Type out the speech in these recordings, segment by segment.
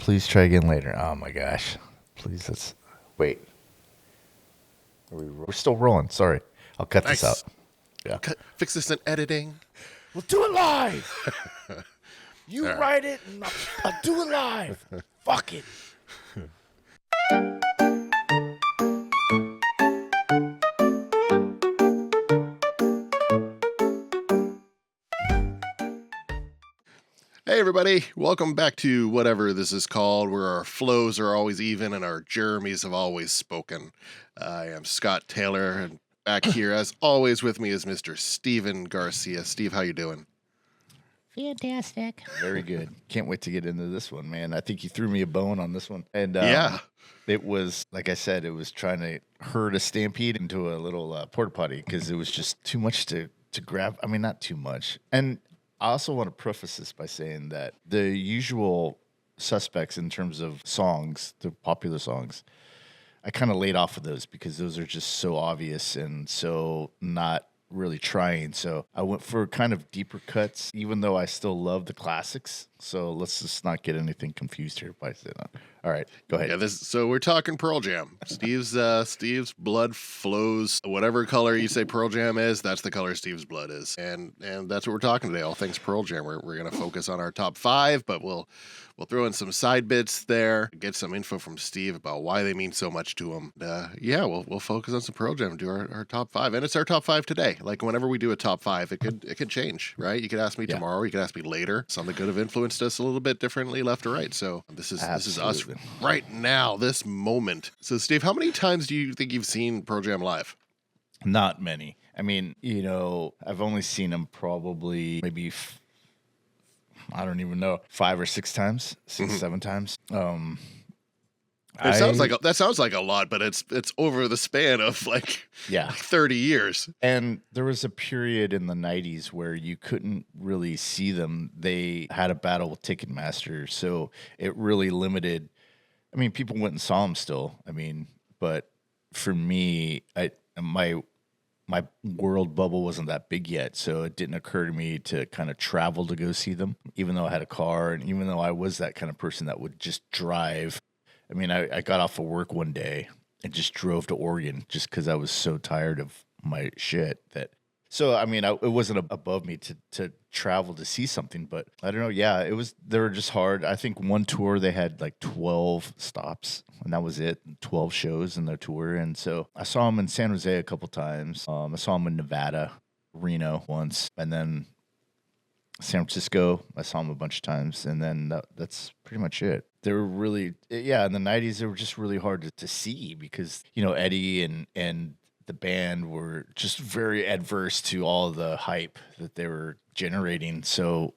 Please try again later. Oh my gosh. Please, let's wait. We're still rolling. Sorry. I'll cut this out. Nice. Yeah. Fix this in editing. We'll do it live. You write it and I'll do it live. Fuck it. Hey, everybody. Welcome back to whatever this is called, where our flows are always even and our Jeremys have always spoken. I am Scott Taylor, and back here, as always, with me is Mr. Steven Garcia. Steve, how you doing? Fantastic. Very good. Can't wait to get into this one, man. I think you threw me a bone on this one. And Yeah. it was, like I said, it was trying to herd a stampede into a little porta potty because it was just too much to grab. I mean, not too much. And I also want to preface this by saying that the usual suspects in terms of songs, the popular songs, I kind of laid off of those because those are just so obvious and so not really trying. So I went for kind of deeper cuts, even though I still love the classics. So let's just not get anything confused here by saying that. All right, go ahead. Yeah, so we're talking Pearl Jam. Steve's blood flows whatever color you say Pearl Jam is, that's the color Steve's blood is. And that's what we're talking today. All things Pearl Jam. We're gonna focus on our top 5, but we'll throw in some side bits there, get some info from Steve about why they mean so much to him. We'll focus on some Pearl Jam and do our top 5. And it's our top 5 today. Like whenever we do a top 5, it could change, right? You could ask me tomorrow, you could ask me later. Some that could have influenced us a little bit differently left or right. So this is us right now, this moment. So Steve, how many times do you think you've seen Pearl Jam live? Not many. I mean, I've only seen them probably maybe I don't even know, 5 or 6 times, 7 times. That sounds like a lot, but it's over the span of like 30 years. And there was a period in the 90s where you couldn't really see them. They had a battle with Ticketmaster, so it really limited. I mean, people went and saw them still. I mean, but for me, my world bubble wasn't that big yet, so it didn't occur to me to kind of travel to go see them, even though I had a car and even though I was that kind of person that would just drive. I mean, I got off of work one day and just drove to Oregon just because I was so tired of my shit that. So, I mean, it wasn't above me to travel to see something, but I don't know. Yeah, they were just hard. I think one tour they had like 12 stops and that was it, 12 shows in their tour. And so I saw them in San Jose a couple times. I saw them in Nevada, Reno once, and then San Francisco. I saw them a bunch of times. And then that's pretty much it. They were really, in the 90s, they were just really hard to see because, Eddie and the band were just very adverse to all the hype that they were generating. So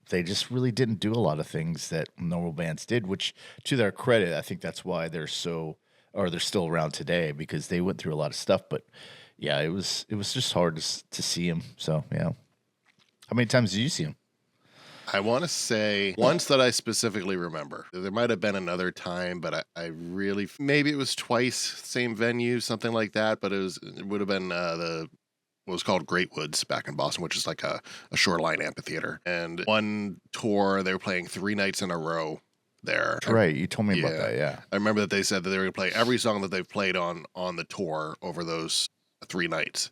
they just really didn't do a lot of things that normal bands did, which to their credit, I think that's why they're still around today because they went through a lot of stuff. But yeah, it was just hard to see them. So, yeah. How many times did you see them? I want to say once that I specifically remember. There might have been another time, but I really, maybe it was twice, same venue, something like that. But it would have been what was called Great Woods back in Boston, which is like a shoreline amphitheater. And one tour, they were playing 3 nights in a row there. That's right. You told me about that, yeah. I remember that they said that they were going to play every song that they've played on the tour over those 3 nights.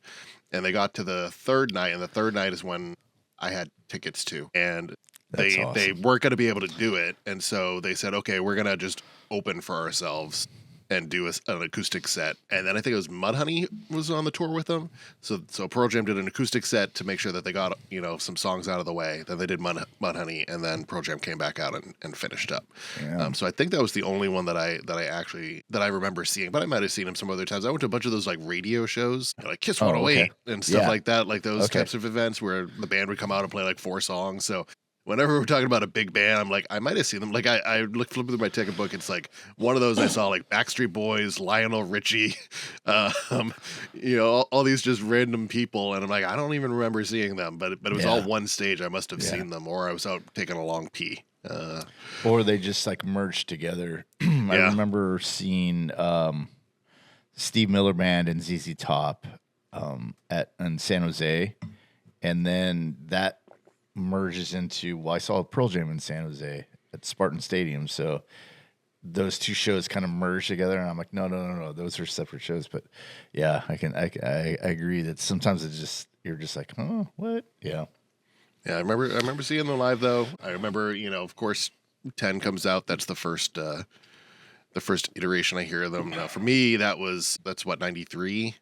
And they got to the 3rd night, and the 3rd night is when I had tickets to. And they weren't going to be able to do it. And so they said, okay, we're going to just open for ourselves and do an acoustic set. And then I think it was Mudhoney was on the tour with them. So Pearl Jam did an acoustic set to make sure that they got, some songs out of the way. Then they did Mudhoney, and then Pearl Jam came back out and finished up. Yeah. So I think that was the only one that I remember seeing, but I might have seen them some other times. I went to a bunch of those like radio shows, like Kiss 108 and stuff like that, like those types of events where the band would come out and play like 4 songs. So whenever we're talking about a big band, I'm like, I might have seen them. Like I flipping through my ticket book. It's like one of those I saw like Backstreet Boys, Lionel Richie, all these just random people. And I'm like, I don't even remember seeing them, but it was all one stage. I must have seen them, or I was out taking a long pee. Or they just like merged together. I remember seeing Steve Miller Band and ZZ Top in San Jose. And then that merges into, I saw Pearl Jam in San Jose at Spartan Stadium. So those two shows kind of merged together, and I'm like, no, those are separate shows. But yeah, I agree that sometimes you're just like, oh, what? Yeah. Yeah, I remember seeing them live though. I remember, of course, 10 comes out. That's the first iteration I hear of them. Now, for me, that's what, 93,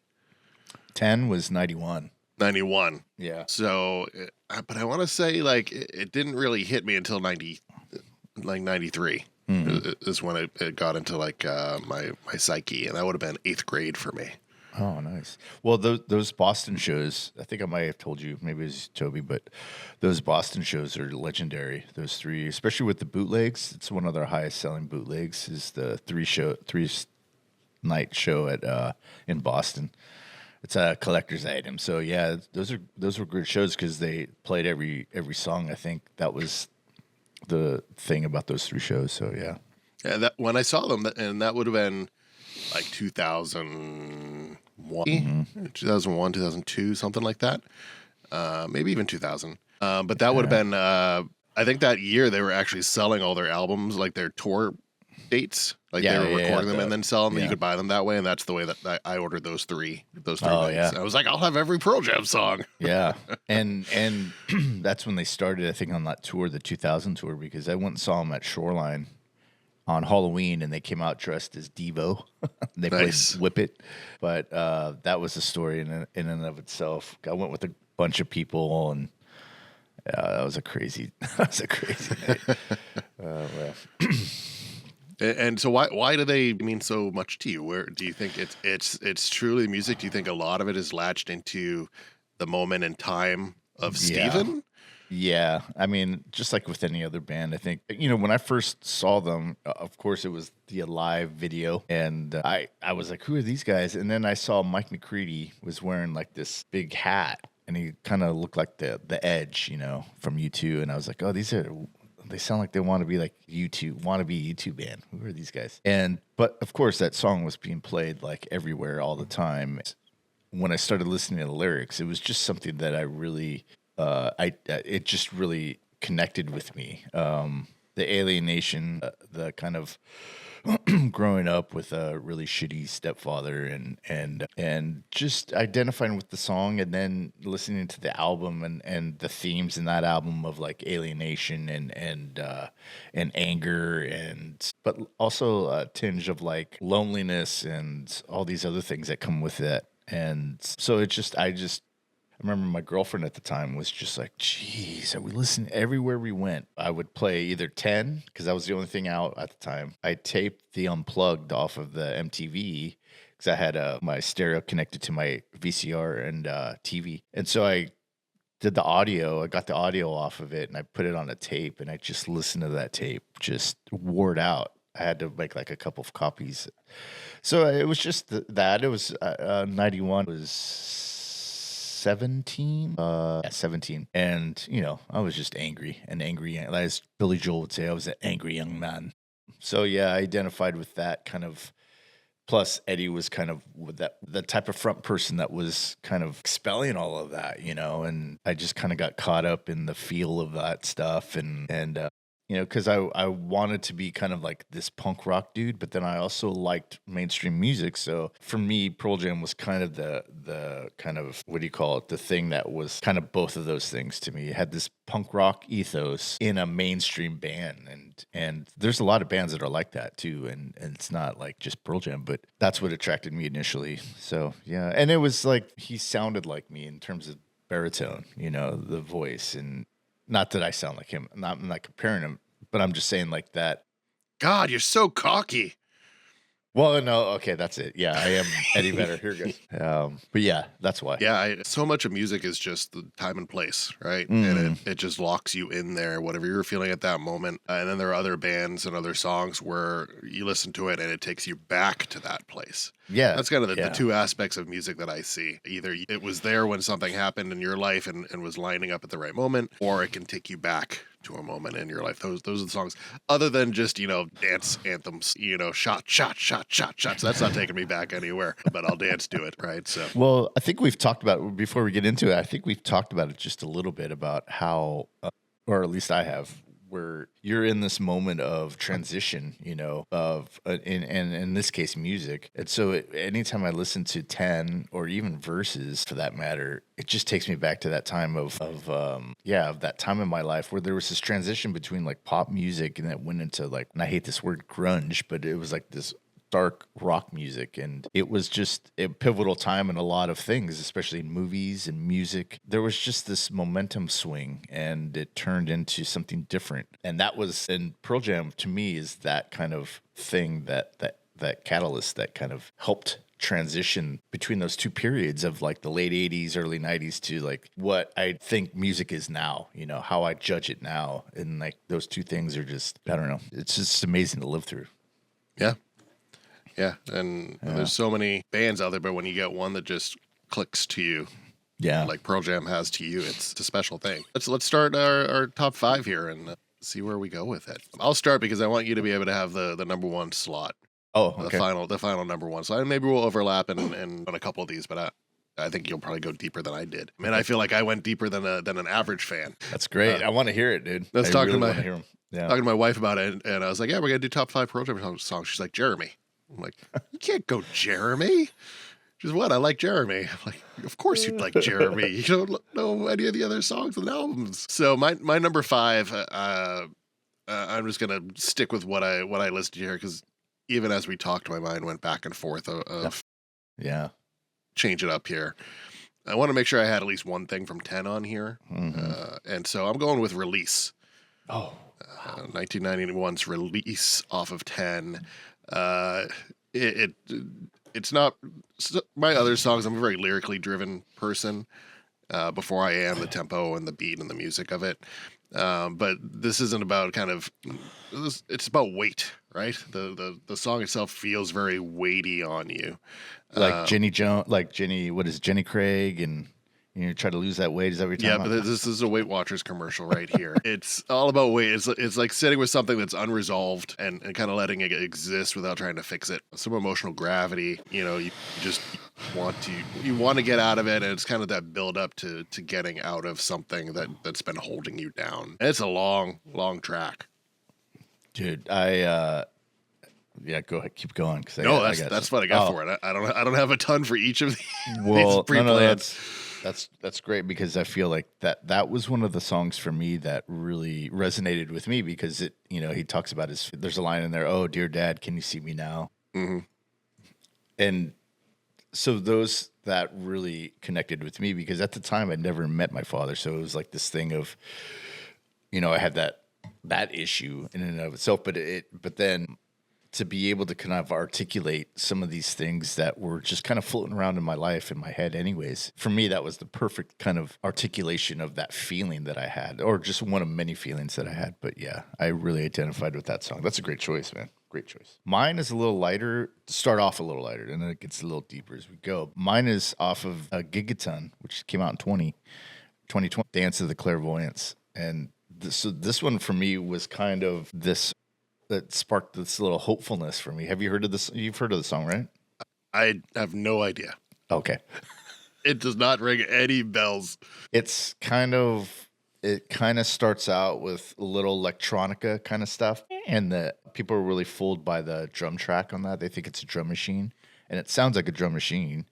10 was 91. 91. Yeah. So, but I want to say like it didn't really hit me until 93. Is when it got into like my psyche, and that would have been 8th grade for me. Oh, nice. Well, those Boston shows, I think I might have told you, maybe it was Toby, but those Boston shows are legendary. Those three, especially with the bootlegs, it's one of their highest selling bootlegs is the three night show at in Boston. It's a collector's item. So yeah, those were good shows because they played every song. I think that was the thing about those three shows. So yeah. Yeah, that when I saw them, and that would have been like 2001, 2002, something like that. Maybe even 2000. But that would have been, I think that year they were actually selling all their albums, like their tour dates. Like they were recording them and then selling them. You could buy them that way. And that's the way that I ordered those three nights. Yeah. I was like, I'll have every Pearl Jam song. Yeah. And that's when they started, I think, on that tour, the 2000 tour, because I went and saw them at Shoreline on Halloween, and they came out dressed as Devo. They played Whip It. But that was a story in and of itself. I went with a bunch of people, and that was a crazy night. Well. And so why do they mean so much to you? Where do you think it's truly music? Do you think a lot of it is latched into the moment and time of Steven? Yeah. I mean, just like with any other band, I think, when I first saw them, of course, it was the Alive video. And I was like, who are these guys? And then I saw Mike McCready was wearing like this big hat, and he kind of looked like the Edge, from U2. And I was like, oh, they sound like they want to be like U2, wannabe U2 band. Who are these guys? But of course, that song was being played like everywhere all the time. When I started listening to the lyrics, it was just something that I really, it just really connected with me. The alienation, the kind of growing up with a really shitty stepfather, and just identifying with the song, and then listening to the album and the themes in that album of like alienation and anger, but also a tinge of like loneliness and all these other things that come with it. And so I remember my girlfriend at the time was just like, geez, are we listening everywhere we went? I would play either 10, because that was the only thing out at the time. I taped the Unplugged off of the MTV because I had my stereo connected to my VCR and TV. And so I did the audio. I got the audio off of it, and I put it on a tape, and I just listened to that tape, just wore it out. I had to make like a couple of copies. So it was just that. It was 91 was 17. 17. And, I was just angry. As Billy Joel would say, I was an angry young man. So yeah, I identified with that kind of. Plus, Eddie was kind of the type of front person that was kind of expelling all of that, and I just kind of got caught up in the feel of that stuff, and because I wanted to be kind of like this punk rock dude, but then I also liked mainstream music. So for me, Pearl Jam was kind of the kind of, what do you call it? The thing that was kind of both of those things to me. It had this punk rock ethos in a mainstream band. And there's a lot of bands that are like that too. And it's not like just Pearl Jam, but that's what attracted me initially. So yeah. And it was like, he sounded like me in terms of baritone, the voice, and not that I sound like him. I'm not comparing him, but I'm just saying like that. God, you're so cocky. Well, no, okay, that's it. Yeah, I am Eddie Vedder. Here goes. But yeah, that's why. Yeah, so much of music is just the time and place, right? And it just locks you in there, whatever you're feeling at that moment. And then there are other bands and other songs where you listen to it and it takes you back to that place. Yeah. That's kind of the two aspects of music that I see. Either it was there when something happened in your life and was lining up at the right moment, or it can take you back to a moment in your life. Those are the songs. Other than just, dance anthems, shot. So that's not taking me back anywhere, but I'll dance to it, right? So, well, I think we've talked about, before we get into it, I think we've talked about it just a little bit about how, or at least I have, where you're in this moment of transition, you know, of in this case music. And so anytime I listen to 10 or even Verses for that matter, it just takes me back to that time of that time in my life where there was this transition between like pop music and that went into like, and I hate this word grunge, but it was like this dark rock music, and it was just a pivotal time in a lot of things, especially in movies and music. There was just this momentum swing, and it turned into something different. And that was, and Pearl Jam to me is that kind of thing, that catalyst that kind of helped transition between those two periods of like the late 80s, early 90s to like what I think music is now, you know, how I judge it now. And like those two things are just, I don't know, it's just amazing to live through. Yeah. Yeah, and there's so many bands out there, but when you get one that just clicks to you, like Pearl Jam has to you, it's a special thing. Let's start our top 5 here and see where we go with it. I'll start because I want you to be able to have the number 1 slot. Oh, okay. The final number 1. So maybe we'll overlap and on a couple of these, but I think you'll probably go deeper than I did. I mean, I feel like I went deeper than an average fan. That's great. I want to hear it, dude. I was talking to my wife about it, and I was like, yeah, we're going to do top 5 Pearl Jam songs. She's like, Jeremy. I'm like, you can't go Jeremy. She's what? I like Jeremy. I'm like, of course you'd like Jeremy. You don't know any of the other songs and albums. So my number 5, I'm just gonna stick with what I listed here because even as we talked, my mind went back and forth of change it up here. I want to make sure I had at least one thing from 10 on here, and so I'm going with Release. 1991's Release off of 10. It's not my other songs. I'm a very lyrically driven person before I am the tempo and the beat and the music of it. But this isn't about it's about weight, right? The song itself feels very weighty on you. Like Jenny Craig and you try to lose that weight. Is that what you're talking about? Yeah, but this is a Weight Watchers commercial right here. It's all about weight. It's like sitting with something that's unresolved and kind of letting it exist without trying to fix it. Some emotional gravity. You know, you just want to get out of it, and it's kind of that build up to getting out of something that's been holding you down. And it's a long track. Dude, go ahead, keep going. That's what I got for it. I don't have a ton for each of these. Well, that's great because I feel like that was one of the songs for me that really resonated with me because it, you know, he talks about there's a line in there, "Oh, dear Dad, can you see me now?" Mm-hmm. And so those that really connected with me because at the time I'd never met my father, so it was like this thing of, you know, I had that issue in and of itself, but then to be able to kind of articulate some of these things that were just kind of floating around in my life, in my head anyways. For me, that was the perfect kind of articulation of that feeling that I had, or just one of many feelings that I had. But yeah, I really identified with that song. That's a great choice, man. Great choice. Mine is a little lighter, to start off a little lighter, and then it gets a little deeper as we go. Mine is off of Gigaton, which came out in 2020, Dance of the Clairvoyants. And this one for me was kind of this, that sparked this little hopefulness for me. Have you heard of this? You've heard of the song, right? I have no idea. Okay. It does not ring any bells. It kind of starts out with a little electronica kind of stuff. And the people are really fooled by the drum track on that. They think it's a drum machine. And it sounds like a drum machine,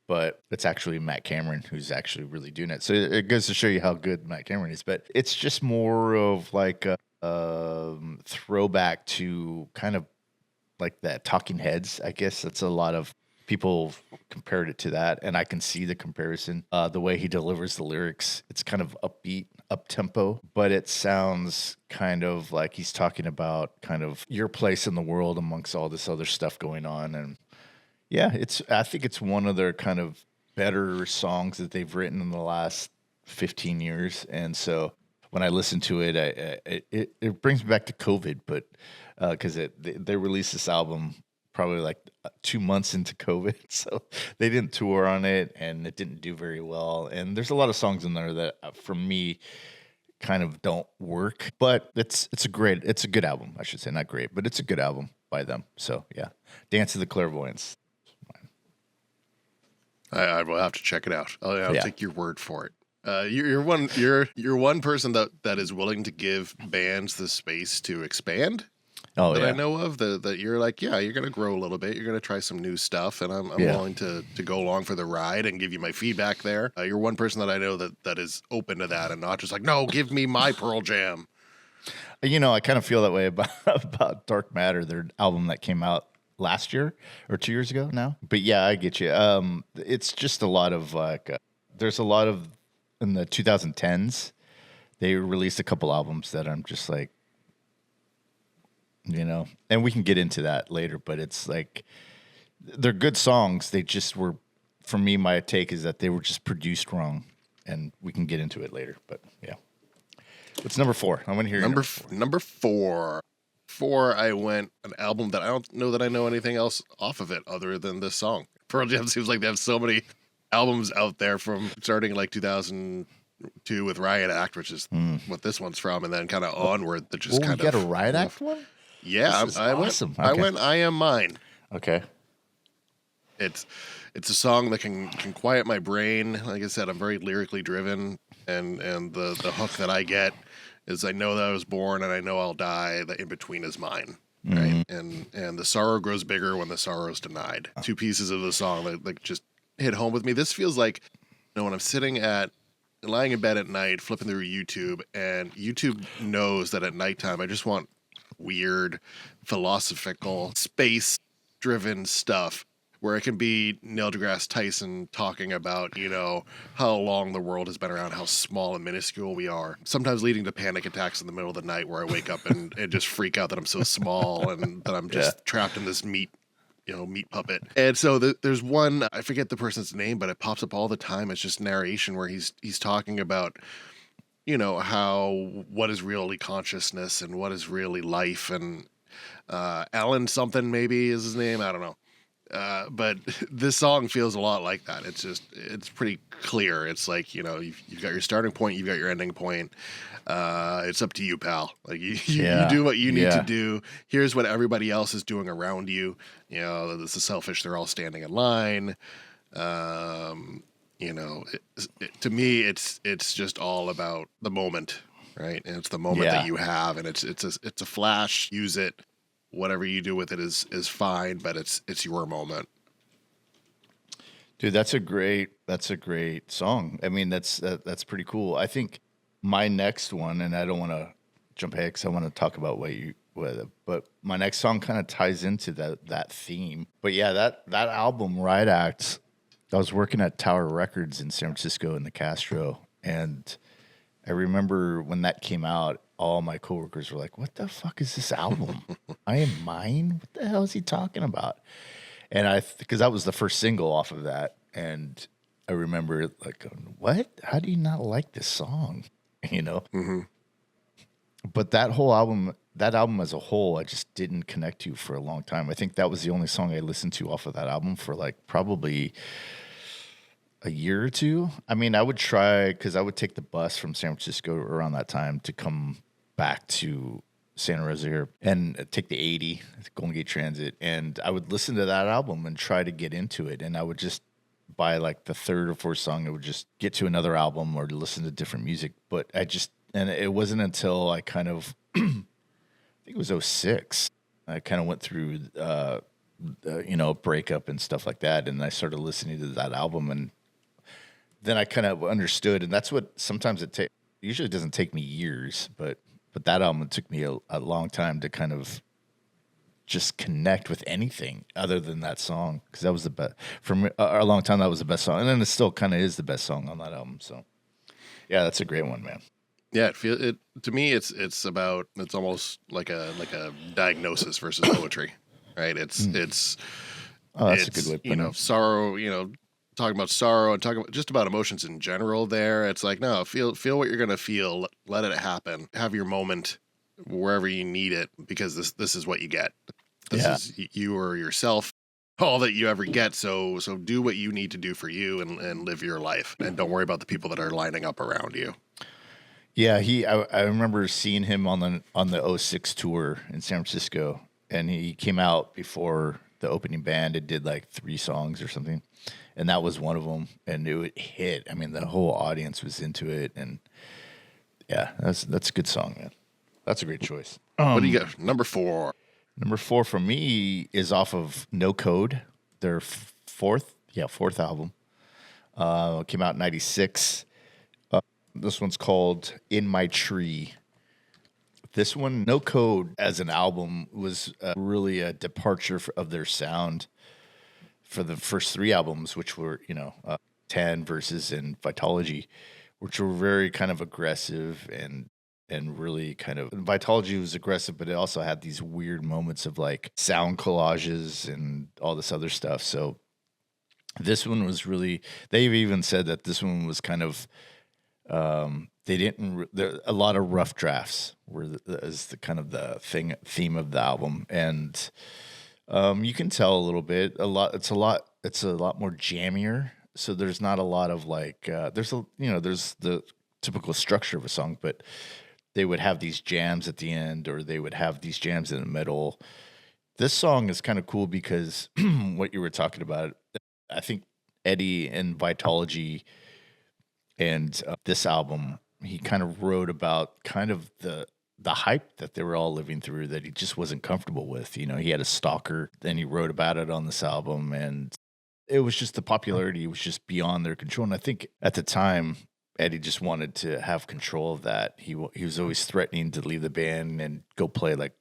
but it's actually Matt Cameron who's actually really doing it. So it goes to show you how good Matt Cameron is. But it's just more of like a throwback to kind of like that Talking Heads. I guess that's a lot of people compared it to that, and I can see the comparison. The way he delivers the lyrics, it's kind of upbeat, up tempo, but it sounds kind of like he's talking about kind of your place in the world amongst all this other stuff going on. And yeah, I think it's one of their kind of better songs that they've written in the last 15 years, and so when I listen to it, it brings me back to COVID, but because they released this album probably like 2 months into COVID, so they didn't tour on it, and it didn't do very well. And there's a lot of songs in there that, for me, kind of don't work. But it's a good album, I should say, not great, but it's a good album by them. So yeah, Dance of the Clairvoyants. I will have to check it out. I'll take your word for it. You're one person that is willing to give bands the space to expand Oh that I yeah, know of. That you're like, yeah, you're gonna grow a little bit. You're gonna try some new stuff, and I'm yeah. willing to go along for the ride and give you my feedback there. You're one person that I know that is open to that and not just like, no, give me my Pearl Jam. I kind of feel that way about about Dark Matter, their album that came out last year or 2 years ago now. But yeah, I get you. It's just a lot of like, there's a lot of in the 2010s. They released a couple albums that I'm just like, and we can get into that later. But it's like they're good songs. They just were, for me, my take is that they were just produced wrong, and we can get into it later. But yeah. What's number 4? I want to hear your Number four. Four, I went an album that I don't know that I know anything else off of it other than this song. Pearl Jam seems like they have so many albums out there from starting like 2002 with Riot Act, which is what this one's from, and then kind of onward. That just Oh, kind you of got a Riot Act one? yeah. This is I awesome. went. I Okay. went. I Am Mine. Okay. It's a song that can quiet my brain. Like I said, I'm very lyrically driven, and the hook that I get is I know that I was born and I know I'll die. The in between is mine, right? And the sorrow grows bigger when the sorrow is denied. Two pieces of the song that just hit home with me. This feels like when I'm lying in bed at night, flipping through YouTube, and YouTube knows that at nighttime I just want weird, philosophical, space-driven stuff where it can be Neil deGrasse Tyson talking about, how long the world has been around, how small and minuscule we are, sometimes leading to panic attacks in the middle of the night where I wake up and just freak out that I'm so small and that I'm just trapped in this meat puppet. And so there's one, I forget the person's name, but it pops up all the time. It's just narration where he's talking about, what is really consciousness and what is really life. And Alan something maybe is his name. I don't know. But this song feels a lot like that. It's pretty clear. It's like, you've got your starting point, you've got your ending point. It's up to you, pal. Like you do what you need to do. Here's what everybody else is doing around you. This is selfish. They're all standing in line. To me, it's just all about the moment, right? And it's the moment that you have, and it's a flash. Use it. Whatever you do with it is fine, but it's your moment. Dude, that's a great song. I mean, that's pretty cool. I think my next one, and I don't want to jump ahead because I want to talk about but my next song kind of ties into that theme. But yeah, that album, Riot Act, I was working at Tower Records in San Francisco in the Castro, and I remember when that came out, all my coworkers were like, "What the fuck is this album? I Am Mine? What the hell is he talking about?" And because that was the first single off of that, and I remember like, going, "What? How do you not like this song?" Mm-hmm. But that album as a whole, I just didn't connect to for a long time. I think that was the only song I listened to off of that album for like probably a year or two. I mean, I would try, because I would take the bus from San Francisco around that time to come back to Santa Rosa here and take the 80, Golden Gate Transit, and I would listen to that album and try to get into it. And I would just, by like the third or fourth song, I would just get to another album or listen to different music. But and it wasn't until I kind of, I think it was 06, I kind of went through, breakup and stuff like that. And I started listening to that album, and then I kind of understood. And that's what sometimes usually it doesn't take me years, but that album took me a long time to kind of just connect with anything other than that song, because that was the best for me. A long time, that was the best song, and then it still kind of is the best song on that album. So, yeah, that's a great one, man. Yeah, to me, it's almost like a diagnosis versus poetry, right? It's that's it's a good way of putting it. sorrow, talking about sorrow and talking about just about emotions in general. There, it's like, no, feel what you're gonna feel, let it happen, have your moment wherever you need it, because this is what you get. This is you or yourself, all that you ever get. So do what you need to do for you and live your life, and don't worry about the people that are lining up around you. Yeah, I remember seeing him on the 06 tour in San Francisco, and he came out before the opening band. It did like 3 songs or something, and that was one of them. And it hit. I mean, the whole audience was into it, and yeah, that's a good song, man. That's a great choice. What do you got? Number 4. Number 4 for me is off of No Code, their fourth album. Came out in '96. This one's called In My Tree. This one, No Code as an album, was really a departure of their sound for the first 3 albums, which were, 10 Verses and Vitology, which were very kind of aggressive and really kind of, Vitology was aggressive, but it also had these weird moments of like sound collages and all this other stuff. So this one was really, they've even said that this one was kind of, they didn't, there a lot of rough drafts is the kind of the theme of the album. And you can tell a little bit, it's a lot more jammier. So there's not a lot of like, there's the typical structure of a song, but they would have these jams at the end, or they would have these jams in the middle. This song is kind of cool because what you were talking about, I think Eddie and Vitology and this album, he kind of wrote about kind of the hype that they were all living through that he just wasn't comfortable with. You know, he had a stalker, and he wrote about it on this album, and it was just the popularity was just beyond their control. And I think at the time, Eddie just wanted to have control of that. He was always threatening to leave the band and go play like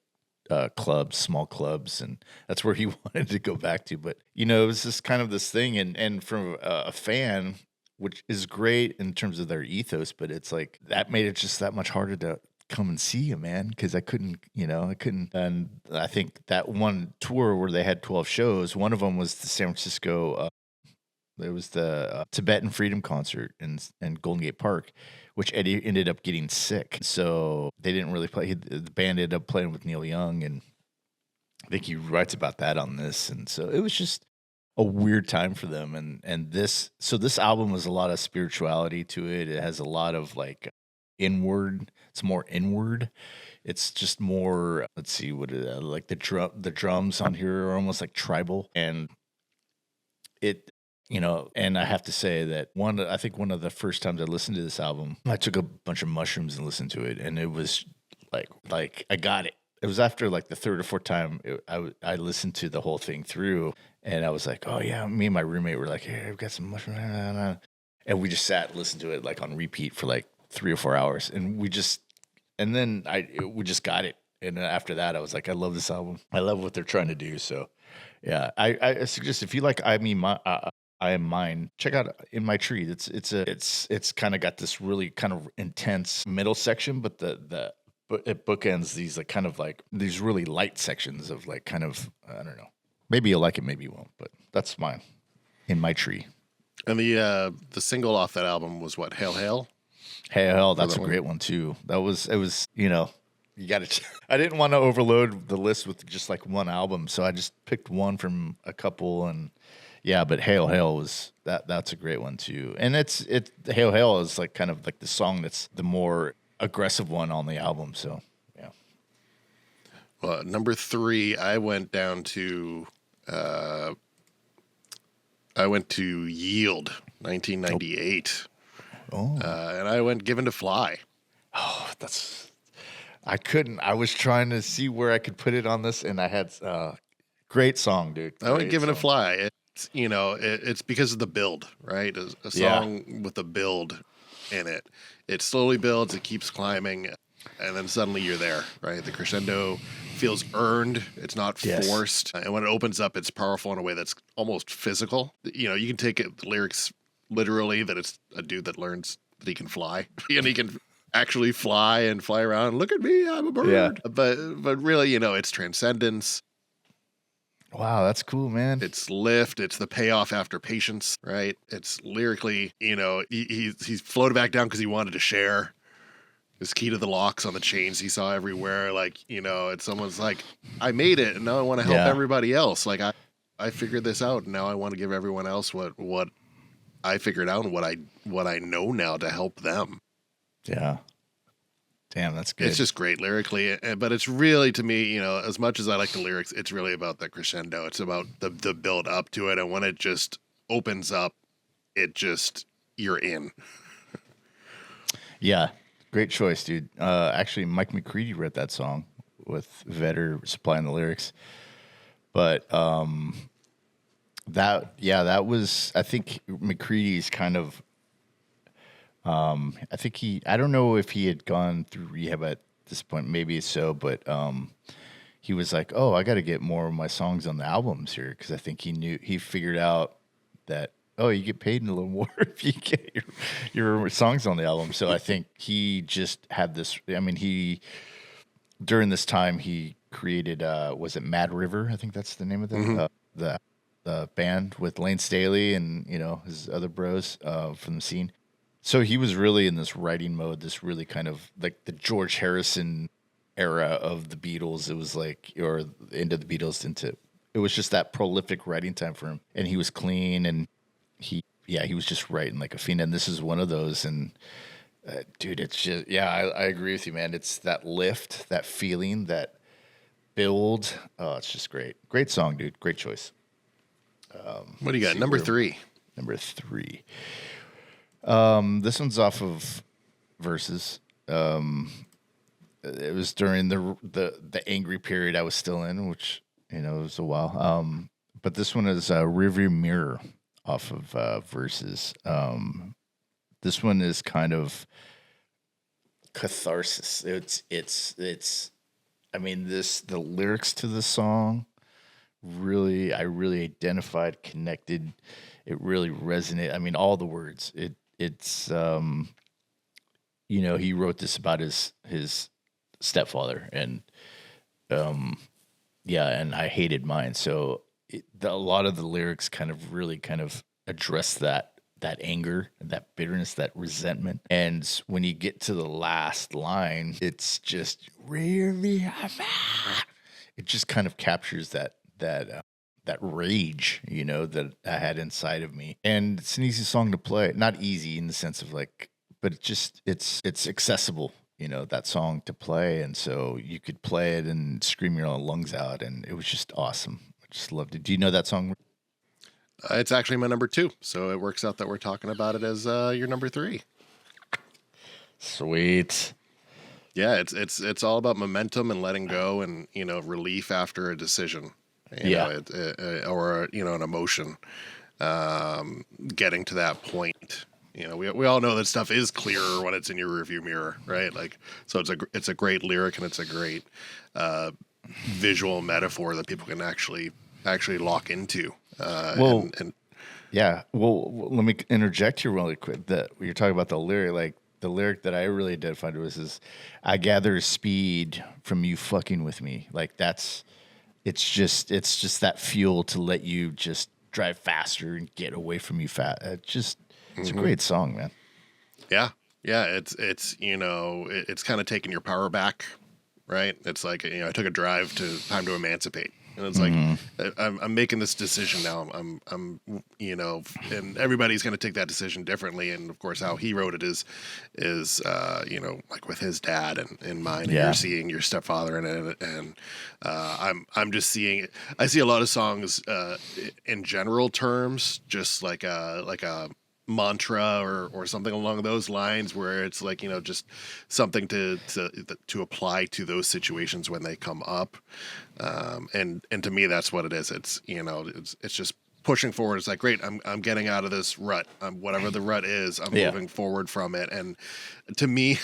clubs, small clubs, and that's where he wanted to go back to. But it was just kind of this thing, and from a fan, which is great in terms of their ethos, but it's like that made it just that much harder to come and see him, man, because I couldn't. And I think that one tour where they had 12 shows, one of them was the San Francisco. There was the Tibetan Freedom Concert in Golden Gate Park, which Eddie ended up getting sick. So they didn't really play. The band ended up playing with Neil Young, and I think he writes about that on this. And so it was just a weird time for them. And this album has a lot of spirituality to it. It has a lot of like inward. It's more inward. It's just more, let's see, like the drums on here are almost like tribal, and it, and I have to say that I think one of the first times I listened to this album, I took a bunch of mushrooms and listened to it, and it was like I got it. It was after like the 3rd or 4th time I listened to the whole thing through, and I was like, oh yeah, me and my roommate were like, hey, I've got some mushrooms, and we just sat and listened to it like on repeat for like 3 or 4 hours, and we just got it. And after that, I was like, I love this album. I love what they're trying to do. So yeah, I suggest if you like I Am Mine, check out In My Tree. It's kind of got this really kind of intense middle section, but it bookends these like kind of like these really light sections of like kind of, I don't know. Maybe you'll like it, maybe you won't, but that's mine. In My Tree. And the single off that album was what? Hail Hail? Hail Hail, that's a great one too. It was, you got to. I didn't want to overload the list with just like one album, so I just picked one from a couple, and yeah, but Hail Hail was that's a great one too. And Hail Hail is like kind of like the song that's the more aggressive one on the album, so yeah. Well, number 3, I went down to Yield, 1998. Oh. And I went Given to Fly. Oh, I was trying to see where I could put it on this, and I had great song, dude. I went Given to Fly. It's, it's because of the build, right? A song with a build in it. It slowly builds, it keeps climbing, and then suddenly you're there, right? The crescendo feels earned. It's not forced. And when it opens up, it's powerful in a way that's almost physical. You can take the lyrics literally, that it's a dude that learns that he can fly, and he can actually fly and fly around. Look at me, I'm a bird. Yeah. But really, it's transcendence. Wow, that's cool, man. It's lift. It's the payoff after patience, right? It's lyrically, he's floated back down because he wanted to share his key to the locks on the chains he saw everywhere. Like, it's someone's like, I made it, and now I want to help everybody else. Like, I figured this out, and now I want to give everyone else what I figured out and what I know now to help them. Yeah. Damn, that's good. It's just great lyrically, but it's really, to me, as much as I like the lyrics, it's really about the crescendo. It's about the build up to it, and when it just opens up, you're in. Yeah, great choice, dude. Actually, Mike McCready wrote that song with Vedder supplying the lyrics. But that was, I think McCready's kind of, I don't know if he had gone through rehab at this point, maybe so, but he was like, oh, I got to get more of my songs on the albums here, because I think he figured out that, oh, you get paid a little more if you get your songs on the album. So I think he just had this, I mean, during this time, he created, was it Mad River? I think that's the name of the band with Lane Staley and, his other bros from the scene. So he was really in this writing mode, this really kind of like the George Harrison era of the Beatles. It was like, or into the Beatles, it was just that prolific writing time for him. And he was clean, and he was just writing like a fiend. And this is one of those. And dude, it's just, I agree with you, man. It's that lift, that feeling, that build. Oh, it's just great. Great song, dude. Great choice. What do you got? Number 3. Number 3. This one's off of Versus. It was during the angry period I was still in, which, it was a while. But this one is Rearview Mirror off of Versus. This one is kind of catharsis. It's I mean, the lyrics to the song I really identified, connected. It really resonated. I mean, all the words. It's he wrote this about his stepfather, and and I hated mine. So a lot of the lyrics kind of address that anger, that bitterness, that resentment. And when you get to the last line, it's just really, it just kind of captures that rage, that I had inside of me. And it's an easy song to play. Not easy in the sense of like, but it's accessible, that song to play. And so you could play it and scream your own lungs out. And it was just awesome. I just loved it. Do you know that song? It's actually my number 2. So it works out that we're talking about it as your number 3. Sweet. Yeah, it's all about momentum and letting go, and relief after a decision. Or an emotion. Getting to that point. We all know that stuff is clearer when it's in your rearview mirror, right? Like, so it's a great lyric, and it's a great visual metaphor that people can actually lock into. Yeah. Well, let me interject here really quick. That you're talking about the lyric, like the lyric that I really identified is, "I gather speed from you fucking with me." Like it's just that fuel to let you just drive faster and get away from you it's a great song, man. Yeah. It's kind of taking your power back, right? It's like, I took a drive to Time to Emancipate. And it's like, I'm making this decision now. I'm and everybody's going to take that decision differently. And of course, how he wrote it is like with his dad in mind. Yeah. And you're seeing your stepfather in it, and I'm just seeing it. I see a lot of songs in general terms, just like a mantra or something along those lines, where it's like, just something to apply to those situations when they come up. And to me, that's what it is. It's, it's just pushing forward. It's like, great, I'm getting out of this rut. Whatever the rut is, I'm moving forward from it. And to me,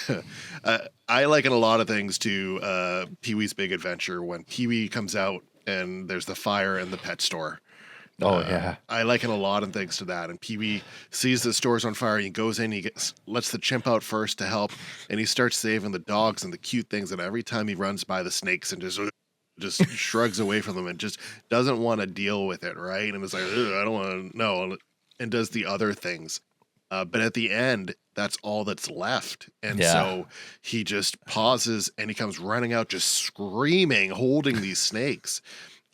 I liken a lot of things to Pee-wee's Big Adventure, when Pee-wee comes out and there's the fire in the pet store. I liken a lot of things to that. And Pee-wee sees the store's on fire. He goes in, lets the chimp out first to help, and he starts saving the dogs and the cute things. And every time he runs by the snakes and just shrugs away from them and just doesn't want to deal with it, right? And it's like, I don't want to know, and does the other things. But at the end, that's all that's left. And so he just pauses, and he comes running out, just screaming, holding these snakes.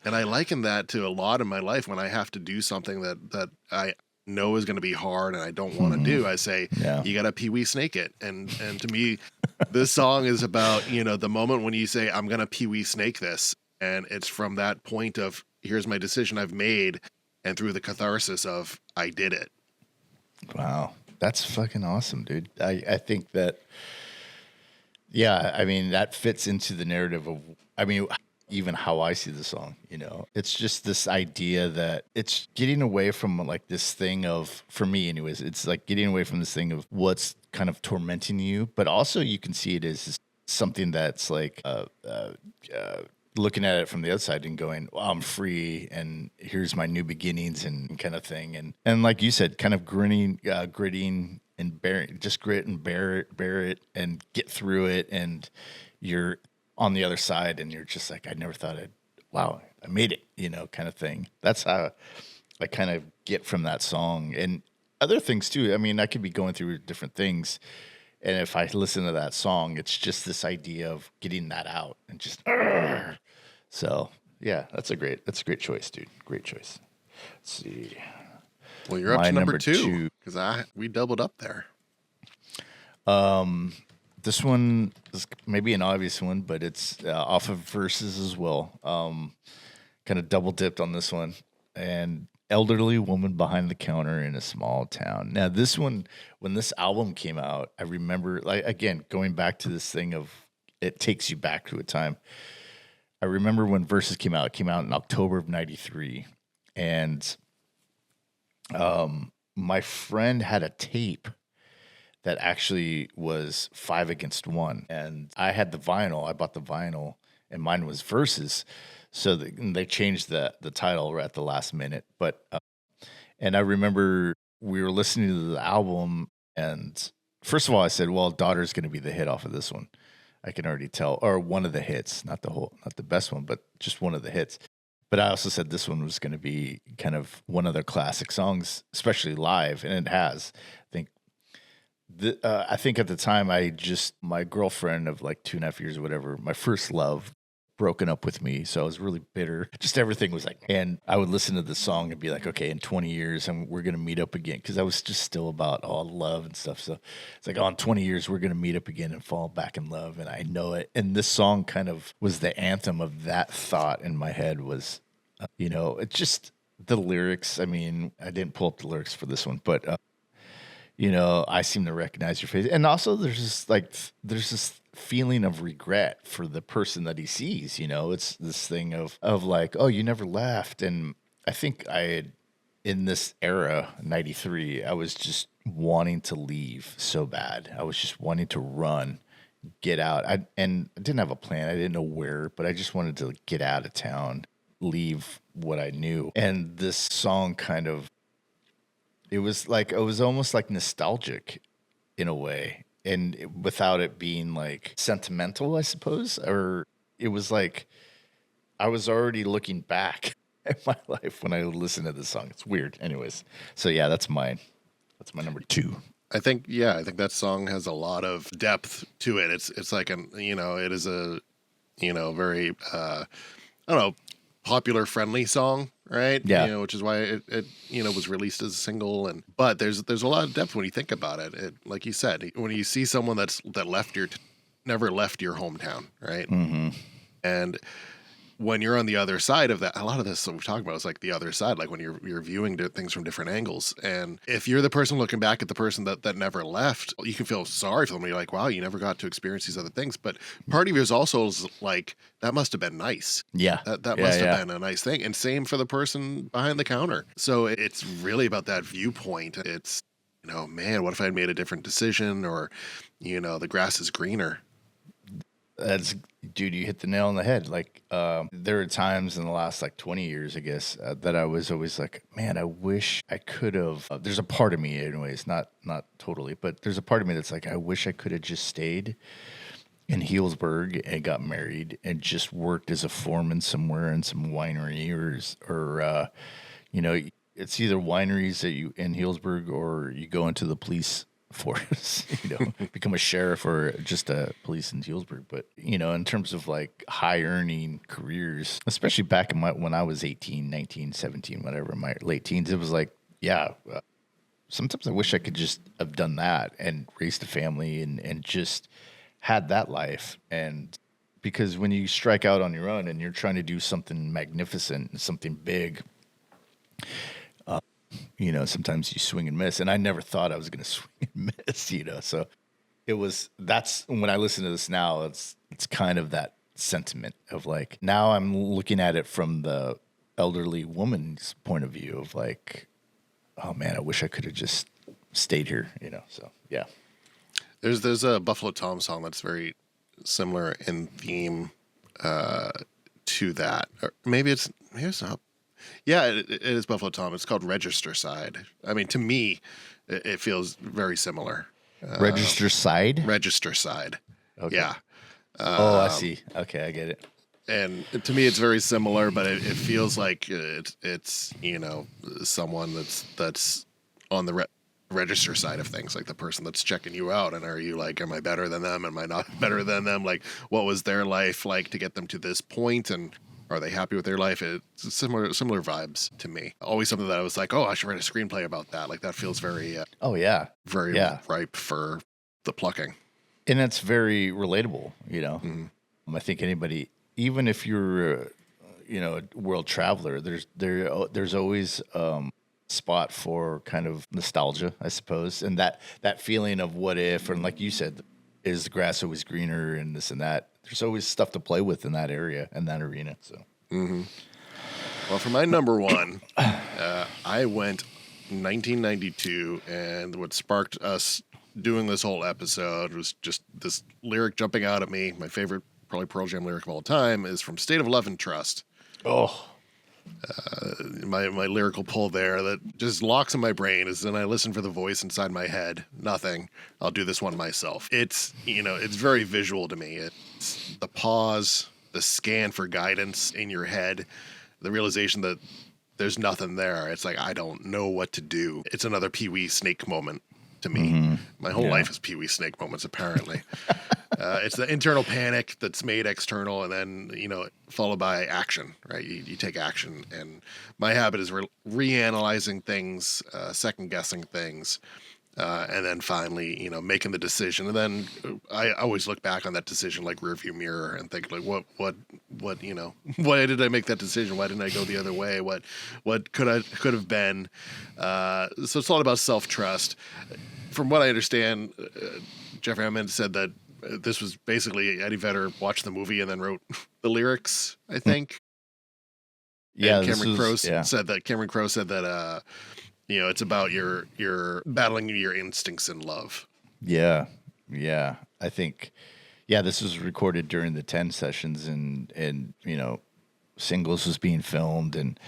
And I liken that to a lot in my life when I have to do something that I know is going to be hard and I don't want to do. I say, you got to Pee-wee snake it. And to me, This song is about, the moment when you say, I'm going to Pee Wee Snake this. And it's from that point of, here's my decision I've made. And through the catharsis of, I did it. Wow. That's fucking awesome, dude. I think that, yeah, I mean, that fits into the narrative of, I mean, even how I see the song, it's just this idea that it's getting away from like this thing of, for me anyways, it's like getting away from this thing of what's kind of tormenting you, but also you can see it as something that's like, looking at it from the outside and going, well, I'm free and here's my new beginnings and kind of thing. And like you said, kind of gritting and bearing, just grit and bear it and get through it. And you're on the other side and you're just like, I never thought wow, I made it, kind of thing. That's how I kind of get from that song and other things too. I mean, I could be going through different things. And if I listen to that song, it's just this idea of getting that out and just, so yeah, that's a great choice, dude. Great choice. Let's see. Well, you're up to number two because we doubled up there. This one is maybe an obvious one, but it's off of Verses as well. Kind of double dipped on this one. And Elderly Woman Behind the Counter in a Small Town. Now, this one, when this album came out, I remember, like, again, going back to this thing of it takes you back to a time. I remember when Verses came out. It came out in October of '93. And my friend had a tape that actually was 5 Against 1. And I had the vinyl. I bought the vinyl, and mine was Verses. So they changed the title at the last minute. But and I remember we were listening to the album, and first of all, I said, well, Daughter's going to be the hit off of this one. I can already tell, or one of the hits, not the best one, but just one of the hits. But I also said this one was going to be kind of one of their classic songs, especially live, and it has. I think at the time, my girlfriend of like 2.5 years or whatever, my first love, broken up with me. So I was really bitter. Just everything was like, and I would listen to the song and be like, okay, in 20 years, and we're going to meet up again. Cause I was just still about all love and stuff. So it's like, in 20 years, we're going to meet up again and fall back in love. And I know it. And this song kind of was the anthem of that thought in my head was, it's just the lyrics. I mean, I didn't pull up the lyrics for this one, but, I seem to recognize your face. And also there's this feeling of regret for the person that he sees, it's this thing of like, oh, you never left. And I think in this era, 93, I was just wanting to leave so bad. I was just wanting to run, get out. I didn't have a plan. I didn't know where, but I just wanted to get out of town, leave what I knew. And this song it was almost like nostalgic in a way. And without it being like sentimental, I suppose, or it was like I was already looking back at my life when I listened to this song. It's weird. Anyways, so yeah, that's mine. That's my number two. I think that song has a lot of depth to it. It's like it is a very I don't know, popular friendly song, right? Yeah. Which is why it was released as a single, but there's a lot of depth when you think about it. Like you said, when you see someone that never left your hometown, right? Mm-hmm. And when you're on the other side of that, a lot of this that we're talking about is like the other side, like when you're viewing things from different angles. And if you're the person looking back at the person that never left, you can feel sorry for them. You're like, wow, you never got to experience these other things. But part of you is also like, that must have been nice. Yeah. That must have been a nice thing. And same for the person behind the counter. So it's really about that viewpoint. It's, man, what if I had made a different decision, or, the grass is greener. Dude, you hit the nail on the head. Like, there are times in the last like 20 years, I guess, that I was always like, man, I wish I could have. There's a part of me, anyways, not totally, but there's a part of me that's like, I wish I could have just stayed in Healdsburg and got married and just worked as a foreman somewhere in some winery or it's either wineries that you in Healdsburg or you go into the police force, become a sheriff or just a police in Healdsburg. But, in terms of like high earning careers, especially back in when I was 18, 19, 17, whatever, my late teens, it was like, sometimes I wish I could just have done that and raised a family and just had that life. And because when you strike out on your own and you're trying to do something magnificent and something big, sometimes you swing and miss. And I never thought I was going to swing and miss, So that's when I listen to this now, it's kind of that sentiment of like, now I'm looking at it from the elderly woman's point of view of like, oh man, I wish I could have just stayed here, So yeah. There's a Buffalo Tom song that's very similar in theme to that. Or maybe it's not. Yeah, it is Buffalo Tom. It's called Register Side. I mean, to me, it feels very similar. Register Side? Register Side. Okay. Yeah. I see. Okay, I get it. And to me, it's very similar, but it feels like it's someone that's on the register side of things, like the person that's checking you out. And are you like, am I better than them? Am I not better than them? Like, what was their life like to get them to this point? And are they happy with their life? It's similar vibes to me. Always something that I was like, oh, I should write a screenplay about that. Like that feels very, very ripe for the plucking. And it's very relatable, Mm-hmm. I think anybody, even if you're, a world traveler, there's always spot for kind of nostalgia, I suppose, and that feeling of what if, and like you said, is the grass always greener and this and that. There's always stuff to play with in that area and that arena. So, Well, for my number one, I went 1992, and what sparked us doing this whole episode was just this lyric jumping out at me. My favorite, probably Pearl Jam lyric of all time, is from State of Love and Trust. Oh. My lyrical pull there that just locks in my brain is then I listen for the voice inside my head. Nothing. I'll do this one myself. It's it's very visual to me. It's the pause, the scan for guidance in your head, the realization that there's nothing there. It's like I don't know what to do. It's another Pee-wee Snake moment to me. Mm-hmm. My whole life is Pee-wee Snake moments, apparently. It's the internal panic that's made external, and then, followed by action, right? You take action. And my habit is reanalyzing things, second-guessing things, and then finally, making the decision. And then I always look back on that decision like rearview mirror and think like, what, why did I make that decision? Why didn't I go the other way? What could have been? So it's all about self-trust. From what I understand, Jeffrey Hammond said that this was basically Eddie Vedder watched the movie and then wrote the lyrics, I think. Yeah, and Cameron Crowe said that it's about your battling your instincts in love. Yeah. I think, this was recorded during the 10 sessions and Singles was being filmed and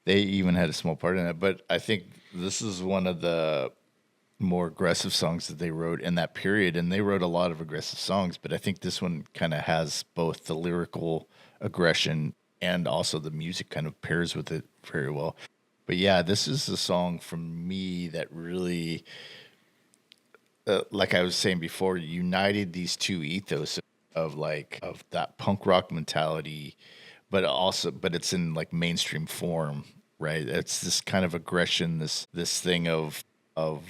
they even had a small part in it. But I think this is one of the more aggressive songs that they wrote in that period. And they wrote a lot of aggressive songs, but I think this one kind of has both the lyrical aggression and also the music kind of pairs with it very well. But yeah, this is a song from me that really, like I was saying before, united these two ethos of that punk rock mentality, but it's in like mainstream form, right? It's this kind of aggression, this thing of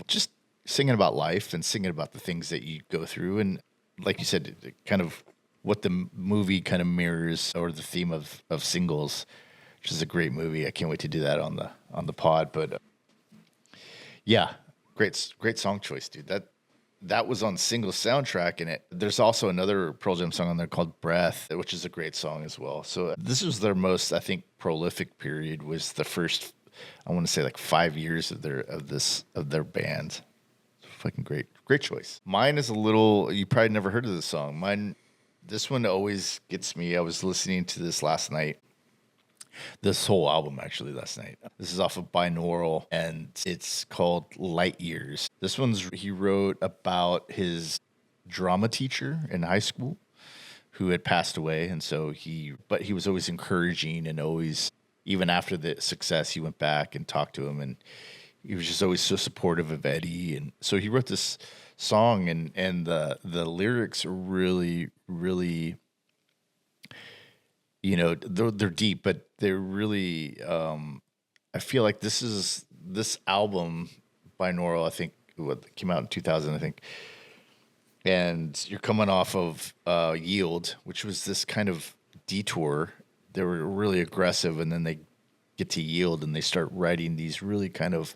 just singing about life and singing about the things that you go through. And like you said, kind of what the movie kind of mirrors, or the theme of Singles, which is a great movie. I can't wait to do that on the pod. But great song choice, dude. That was on Singles soundtrack, and there's also another Pearl Jam song on there called Breath, which is a great song as well. So this was their most, I think, prolific period. Was the first, I want to say, like 5 years of their band. Fucking great choice. Mine is a little, you probably never heard of this song. This one always gets me. I was listening to this last night. This whole album, actually, last night. This is off of Binaural, and it's called Light Years. This one's he wrote about his drama teacher in high school who had passed away, and so he was always encouraging, and always, even after the success, he went back and talked to him, and he was just always so supportive of Eddie. And so he wrote this song, and the lyrics are really, really, they're deep, but they're really, I feel like this album, Binaural, I think, what came out in 2000, I think, and you're coming off of Yield, which was this kind of detour. They were really aggressive, and then they get to Yield, and they start writing these really kind of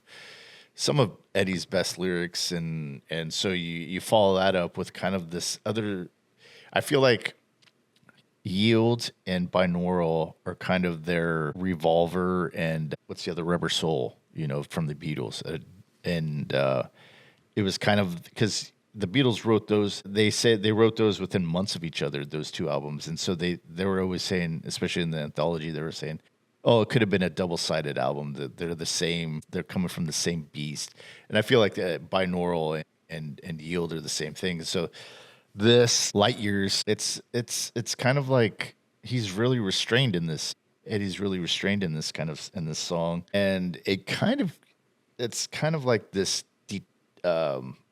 some of Eddie's best lyrics, and so you follow that up with kind of this other. I feel like Yield and Binaural are kind of their Revolver and what's the other, Rubber Soul, from the Beatles, and it was kind of because the Beatles wrote those. They said they wrote those within months of each other, those two albums, and so they were always saying, especially in the anthology, they were saying, "Oh, it could have been a double-sided album. That they're the same. They're coming from the same beast." And I feel like Binaural and Yield are the same thing. So this Light Years, it's kind of like he's really restrained in this. Eddie's really restrained in this in this song, and it's kind of like this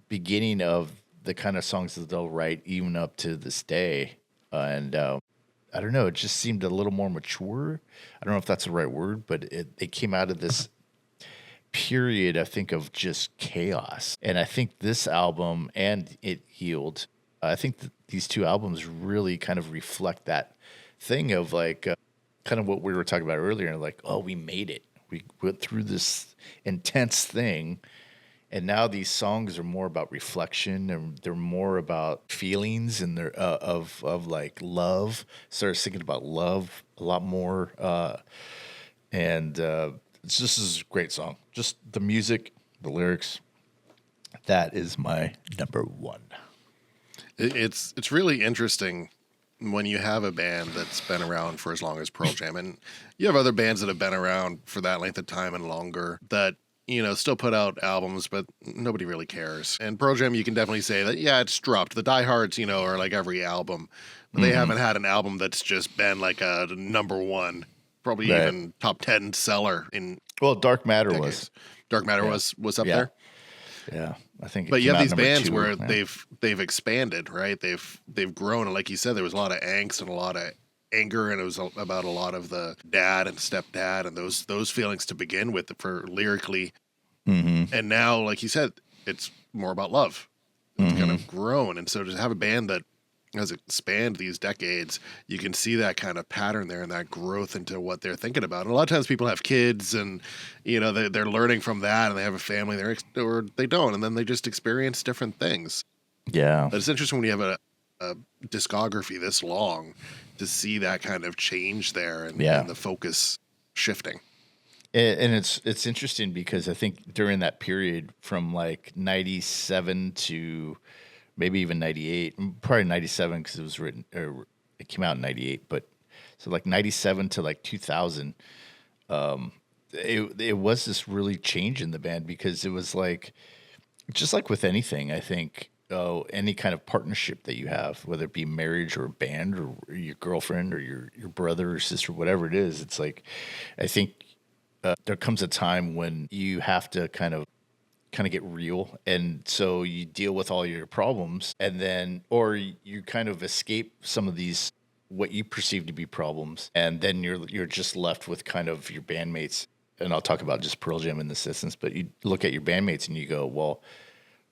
beginning of the kind of songs that they'll write even up to this day. And I don't know, it just seemed a little more mature. I don't know if that's the right word, but it came out of this period, I think, of just chaos. And I think this album and It Healed, I think that these two albums really kind of reflect that thing of like kind of what we were talking about earlier, like, oh, we made it. We went through this intense thing. And now these songs are more about reflection, and they're more about feelings, and they're of like love. Started thinking about love a lot more, and this is a great song. Just the music, the lyrics. That is my number one. It's really interesting when you have a band that's been around for as long as Pearl Jam, and you have other bands that have been around for that length of time and longer that still put out albums, but nobody really cares. And Pearl Jam, you can definitely say that, yeah, it's dropped. The diehards, are like every album. But they haven't had an album that's just been like a number one, probably even top 10 seller in Dark Matter decades. Dark Matter was up there. Yeah, I think. But you have these bands where they've expanded, right? They've grown, and like you said, there was a lot of angst and a lot of anger, and it was about a lot of the dad and stepdad and those feelings to begin with for lyrically. And now, like you said, it's more about love. It's kind of grown, and so to have a band that has expanded these decades, you can see that kind of pattern there and that growth into what they're thinking about. And a lot of times people have kids, and they're learning from that, and they have a family, or they don't, and then they just experience different things. Yeah, but it's interesting when you have a discography this long to see that kind of change there and the focus shifting. And it's interesting because I think during that period from like 97 to maybe even 98, probably 97 because it was written, or it came out in 98, but so like 97 to like 2000, it was this really change in the band, because it was like, just like with anything, I think, any kind of partnership that you have, whether it be marriage or a band or your girlfriend or your brother or sister, whatever it is, it's like, I think there comes a time when you have to kind of get real, and so you deal with all your problems, and then or you kind of escape some of these what you perceive to be problems, and then you're just left with kind of your bandmates. And I'll talk about just Pearl Jam in this instance, but you look at your bandmates and you go, well,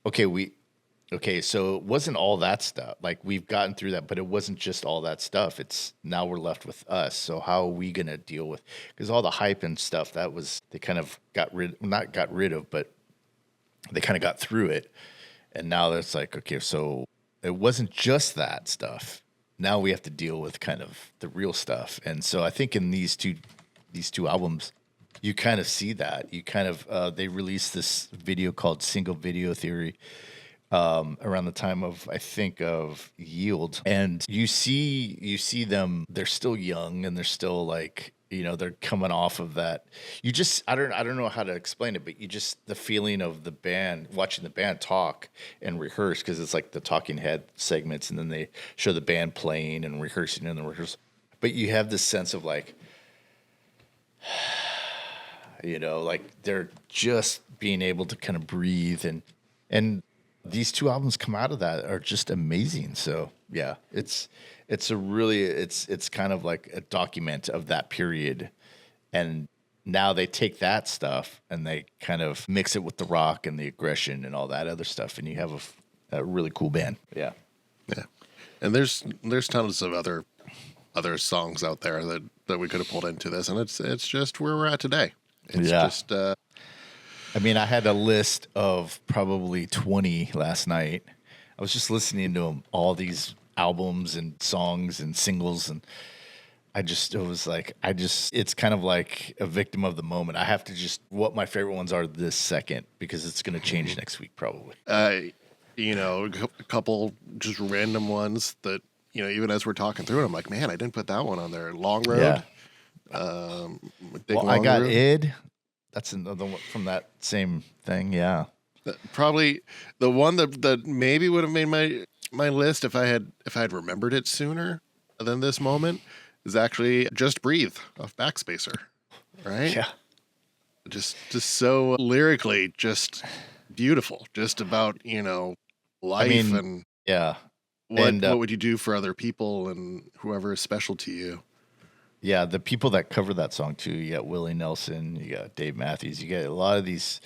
okay, so it wasn't all that stuff. Like, we've gotten through that, but it wasn't just all that stuff. It's now we're left with us. So how are we going to deal with, because all the hype and stuff they kind of not got rid of, but they kind of got through it. And now it's like, okay, so it wasn't just that stuff. Now we have to deal with kind of the real stuff. And so I think in these two albums, you kind of see that. You kind of they released this video called Single Video Theory around the time of, I think, of Yield, and you see them. They're still young, and they're still like, they're coming off of that. I don't know how to explain it, but the feeling of the band, watching the band talk and rehearse, because it's like the talking head segments, and then they show the band playing and rehearsing in the rehearsal. But you have this sense of like, like they're just being able to kind of breathe, and these two albums come out of that are just amazing. So yeah, it's kind of like a document of that period. And now they take that stuff and they kind of mix it with the rock and the aggression and all that other stuff. And you have a really cool band. Yeah. Yeah, and there's tons of other songs out there that we could have pulled into this, and it's just where we're at today. It's just I mean, I had a list of probably 20 last night. I was just listening to them, all these albums and songs and singles, and it's kind of like a victim of the moment. I have to just, what my favorite ones are this second, because it's going to change next week probably. A couple just random ones that, even as we're talking through it, I'm like, man, I didn't put that one on there. Long Road. Yeah. Long I got Road. Id. That's another one from that same thing. Yeah. Probably the one that maybe would have made my list if I had remembered it sooner than this moment is actually Just Breathe off Backspacer. Right? Yeah. Just so lyrically just beautiful. Just about, life and yeah. what would you do for other people and whoever is special to you. Yeah, the people that cover that song too. You got Willie Nelson, you got Dave Matthews, you got a lot of these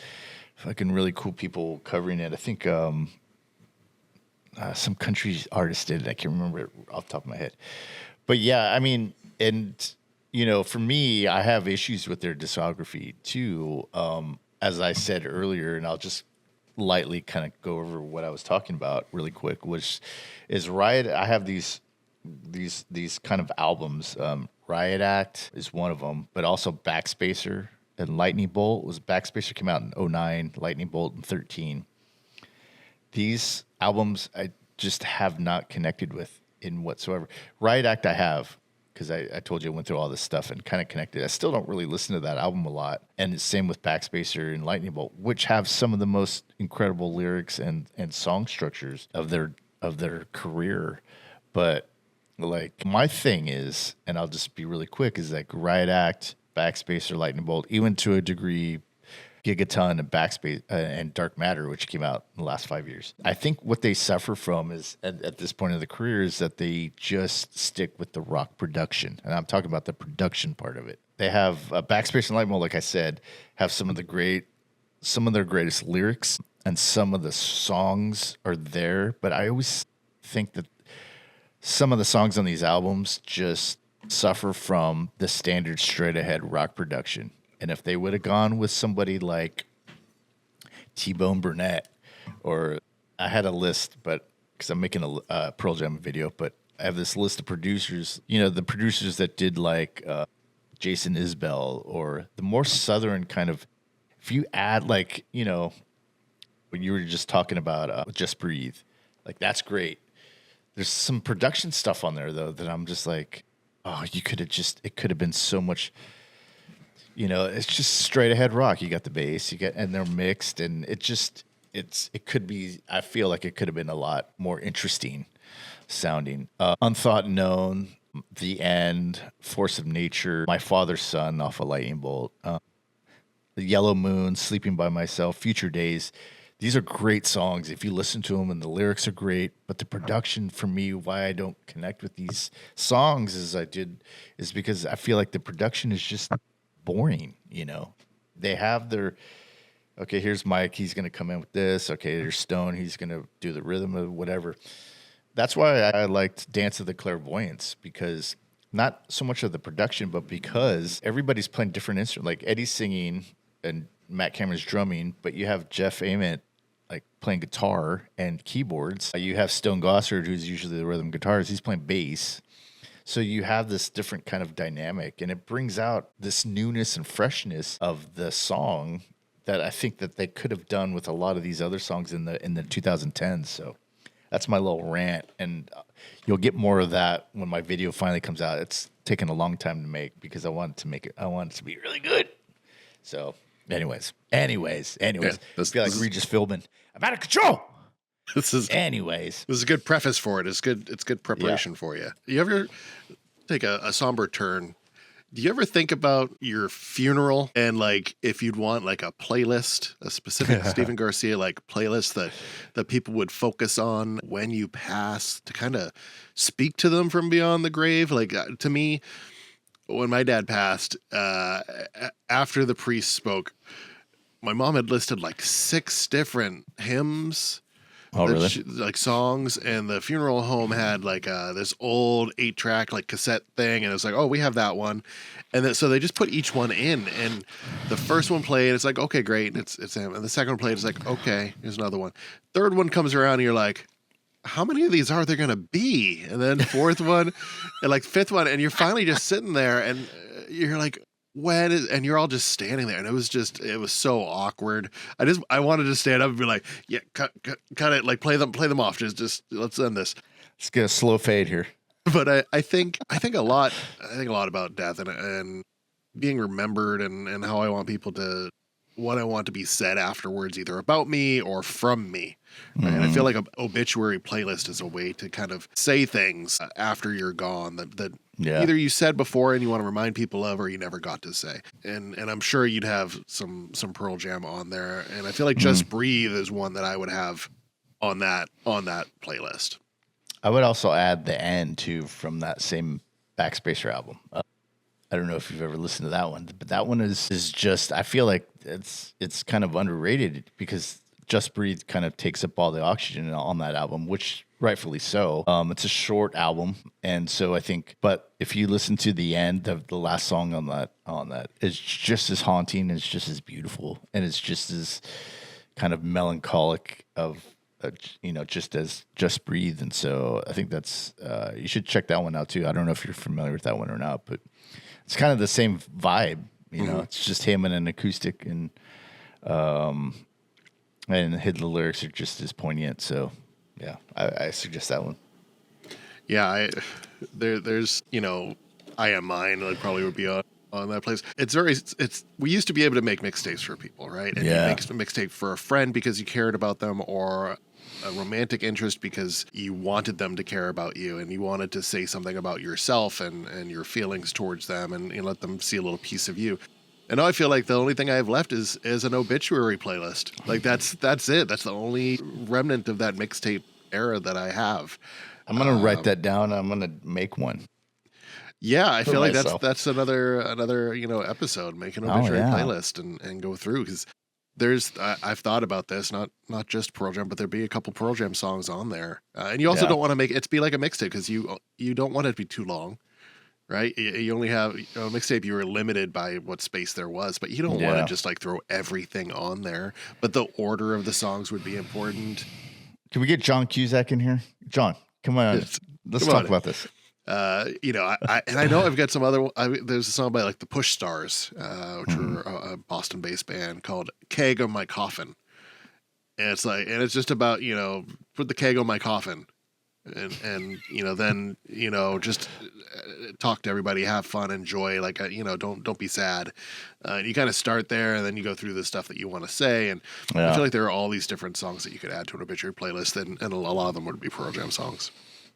fucking really cool people covering it. I think some country artist did it. I can't remember it off the top of my head. But yeah, I mean, and for me, I have issues with their discography too. As I said earlier, and I'll just lightly kind of go over what I was talking about really quick, which is Riot. I have these kind of albums. Riot Act is one of them, but also Backspacer and Lightning Bolt. Backspacer came out in 2009, Lightning Bolt in 2013. These albums I just have not connected with in whatsoever. Riot Act I have, because I told you I went through all this stuff and kind of connected. I still don't really listen to that album a lot. And it's same with Backspacer and Lightning Bolt, which have some of the most incredible lyrics and song structures of their career. But like my thing is, and I'll just be really quick, is like Riot Act, Backspacer, Lightning Bolt, even to a degree, Gigaton and Backspace and Dark Matter, which came out in the last 5 years. I think what they suffer from is at this point of the career is that they just stick with the rock production, and I'm talking about the production part of it. They have Backspace and Lightning Bolt, like I said, have some of their greatest lyrics, and some of the songs are there. But I always think that some of the songs on these albums just suffer from the standard straight ahead rock production. And if they would have gone with somebody like T-Bone Burnett, or I had a list, but because I'm making a Pearl Jam video, but I have this list of producers, the producers that did like Jason Isbell, or the more Southern kind of, if you add like, when you were just talking about Just Breathe, like that's great. There's some production stuff on there though that I'm just like, oh, it could have been so much. It's just straight ahead rock. You got the bass, and they're mixed, and it could be. I feel like it could have been a lot more interesting sounding. Unthought Known, The End, Force of Nature, My Father's Son off of Lightning Bolt, The Yellow Moon, Sleeping by Myself, Future Days. These are great songs if you listen to them, and the lyrics are great. But the production, for me, why I don't connect with these songs as I did, is because I feel like the production is just boring. They have their, okay, here's Mike, he's going to come in with this. Okay, there's Stone, he's going to do the rhythm of whatever. That's why I liked Dance of the Clairvoyants, because not so much of the production, but because everybody's playing different instruments. Like Eddie's singing and Matt Cameron's drumming, but you have Jeff Ament like playing guitar and keyboards. You have Stone Gossard, who's usually the rhythm guitarist, he's playing bass. So you have this different kind of dynamic, and it brings out this newness and freshness of the song that I think that they could have done with a lot of these other songs in the 2010s. So that's my little rant, and you'll get more of that when my video finally comes out. It's taken a long time to make because I want it to be really good. So anyways, I feel like Regis Philbin. I'm out of control. This is a good preface for it. It's good preparation for you. You ever take a somber turn? Do you ever think about your funeral and like if you'd want like a playlist, a specific Stephen Garcia like playlist that people would focus on when you pass to kind of speak to them from beyond the grave? Like to me, when my dad passed, after the priest spoke, my mom had listed like 6 different hymns Oh, really? Like songs, and the funeral home had like this old 8-track like cassette thing, and it was like, oh, we have that one, and then so they just put each one in, and the first one played, it's like, okay, great, it's him, and the second one played, it's like, okay, here's another one. Third one comes around, and you're like, how many of these are there gonna be? And then fourth one, and like fifth one, and you're finally just sitting there, and you're like, and you're all just standing there, and it was so awkward. I wanted to stand up and be like, yeah, cut it, like play them off, just let's end this. Let's get a slow fade here. But I think a lot about death and being remembered, and how I want people to, what I want to be said afterwards, either about me or from me. Right? And I feel like an obituary playlist is a way to kind of say things after you're gone that either you said before and you want to remind people of, or you never got to say. And I'm sure you'd have some Pearl Jam on there. And I feel like Just Breathe is one that I would have on that playlist. I would also add The End too, from that same Backspacer album. I don't know if you've ever listened to that one, but that one is just, I feel like it's kind of underrated, because Just Breathe kind of takes up all the oxygen on that album, which rightfully so. It's a short album, and so I think, but if you listen to The End, the last song on that is just as haunting, it's just as beautiful, and it's just as kind of melancholic of, just as Just Breathe. And so I think that's, you should check that one out too. I don't know if you're familiar with that one or not, but it's kind of the same vibe, it's just him and an acoustic, and the lyrics are just as poignant. So yeah, I suggest that one. Yeah, there's I Am Mine, like, probably would be on that place. We used to be able to make mixtapes for people, right? And you make a mixtape for a friend because you cared about them, or a romantic interest because you wanted them to care about you, and you wanted to say something about yourself and your feelings towards them, and let them see a little piece of you. And now I feel like the only thing I have left is an obituary playlist. Like that's it. That's the only remnant of that mixtape era that I have. I'm gonna write that down. I'm gonna make one. Yeah, I feel like that's another episode. Make an obituary playlist and go through, because I've thought about this, not just Pearl Jam, but there'd be a couple Pearl Jam songs on there, and you also don't want to make it be like a mixtape, because you don't want it to be too long, right? You only have a mixtape. You were limited by what space there was, but you don't want to just like throw everything on there. But the order of the songs would be important. Can we get John Cusack in here? John, come on, let's talk about this. I know I've got some other. There's a song by like the Push Stars, which are a Boston-based band, called "Keg on My Coffin," and it's just about put the keg on my coffin, and then just talk to everybody, have fun, enjoy, like don't be sad. You kind of start there, and then you go through the stuff that you want to say, and I feel like there are all these different songs that you could add to an obituary playlist, and a lot of them would be Pearl Jam songs.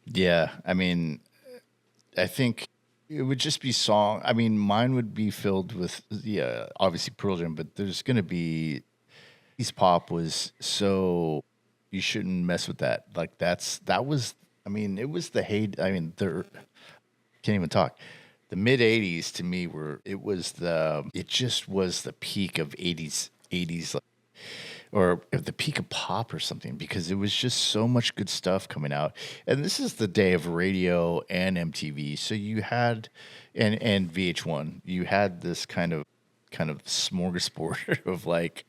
Yeah, I mean, I think it would just be song. I mean, mine would be filled with, obviously Pearl Jam, but there's going to be, East Pop was so, you shouldn't mess with that. Like it was the hate. I mean, can't even talk. The mid 80s to me it just was the peak of 80s, or the peak of pop or something, because it was just so much good stuff coming out. And this is the day of radio and MTV. So you had, and VH1, you had this kind of smorgasbord of like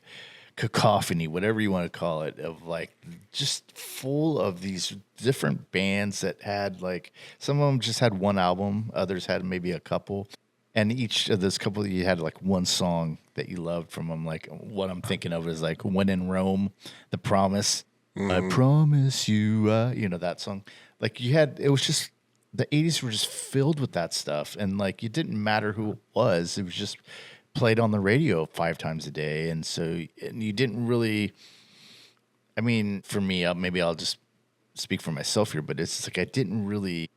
cacophony, whatever you want to call it, of like just full of these different bands that had, like, some of them just had one album, others had maybe a couple. And each of those couple, you had like one song that you loved from them. Like, what I'm thinking of is like "When in Rome," "The Promise," "I Promise You," that song. Like, it was just, the 80s were just filled with that stuff. And like, it didn't matter who it was just played on the radio 5 times a day. And so, you didn't really, I mean, for me, maybe I'll just speak for myself here, but it's like, I didn't really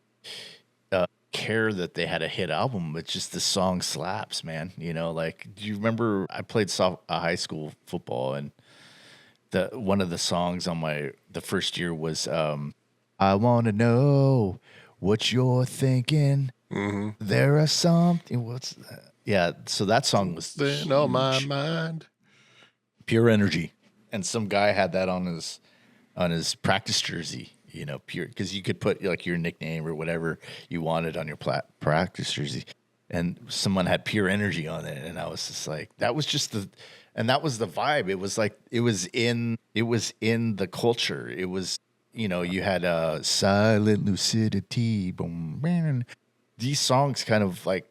care that they had a hit album, but just the song slaps, man. Like, do you remember, I played high school football, and one of the songs on the first year was "I Want to Know What You're Thinking." There are something. What's that? Yeah, so that song was on my mind. Pure Energy, and some guy had that on his on his practice jersey. You know, pure, because you could put like your nickname or whatever you wanted on your practice jersey, and someone had Pure Energy on it, and I was just like, that was just and that was the vibe. It was like it was in the culture. It was, you know, you had Silent Lucidity, boom, man. These songs kind of like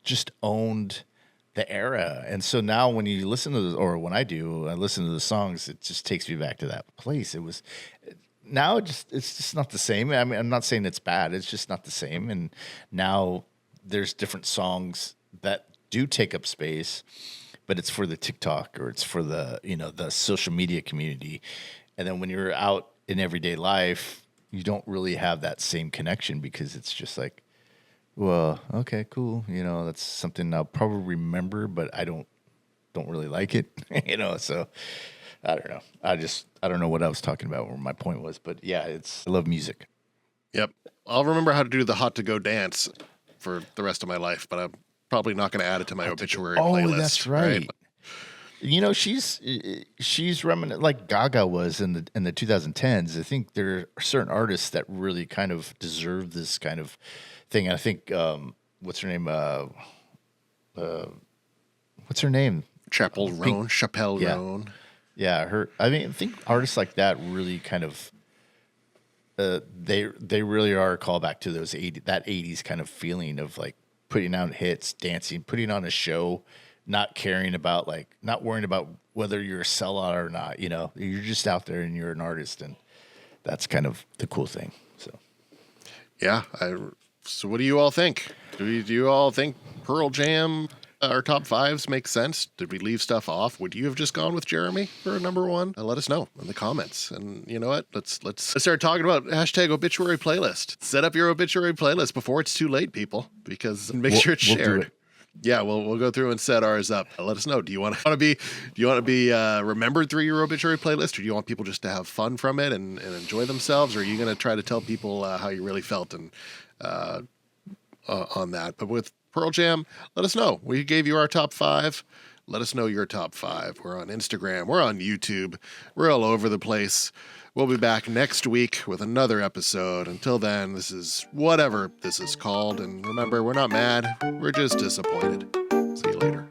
just owned the era. And so now when you listen to or when I listen to the songs, it just takes me back to that place. It was now it's just not the same. I mean, I'm not saying it's bad. It's just not the same. And now there's different songs that do take up space, but it's for the TikTok or it's for the, you know, the social media community. And then when you're out in everyday life, you don't really have that same connection because it's just like, well, okay, cool. You know, that's something I'll probably remember, but I don't really like it. You know, so I don't know. I don't know what I was talking about, where my point was, but yeah, I love music. Yep. I'll remember how to do the Hot to Go dance for the rest of my life, but I'm probably not going to add it to my obituary playlist. Oh, that's right. You know, she's reminiscent like Gaga was in the 2010s. I think there are certain artists that really kind of deserve this kind of thing. And I think what's her name? What's her name? Chappelle Roan. Yeah, her. I mean, I think artists like that really kind of they really are a callback to those 80s kind of feeling of like putting out hits, dancing, putting on a show, not caring about not worrying about whether you're a sellout or not. You know, you're just out there and you're an artist, and that's kind of the cool thing. So, yeah. So what do you all think? Do you all think Pearl Jam, our top fives, make sense? Did we leave stuff off? Would you have just gone with Jeremy for number one? Let us know in the comments. And you know what? Let's start talking about hashtag obituary playlist. Set up your obituary playlist before it's too late, people, because make sure it's shared. We'll do it. Yeah, we'll go through and set ours up. Let us know. Do you want to be remembered through your obituary playlist, or do you want people just to have fun from it and enjoy themselves? Or are you going to try to tell people how you really felt and on that? But with Pearl Jam, let us know. We gave you our top five. Let us know your top five. We're on Instagram. We're on YouTube. We're all over the place. We'll be back next week with another episode. Until then, this is whatever this is called. And remember, we're not mad. We're just disappointed. See you later.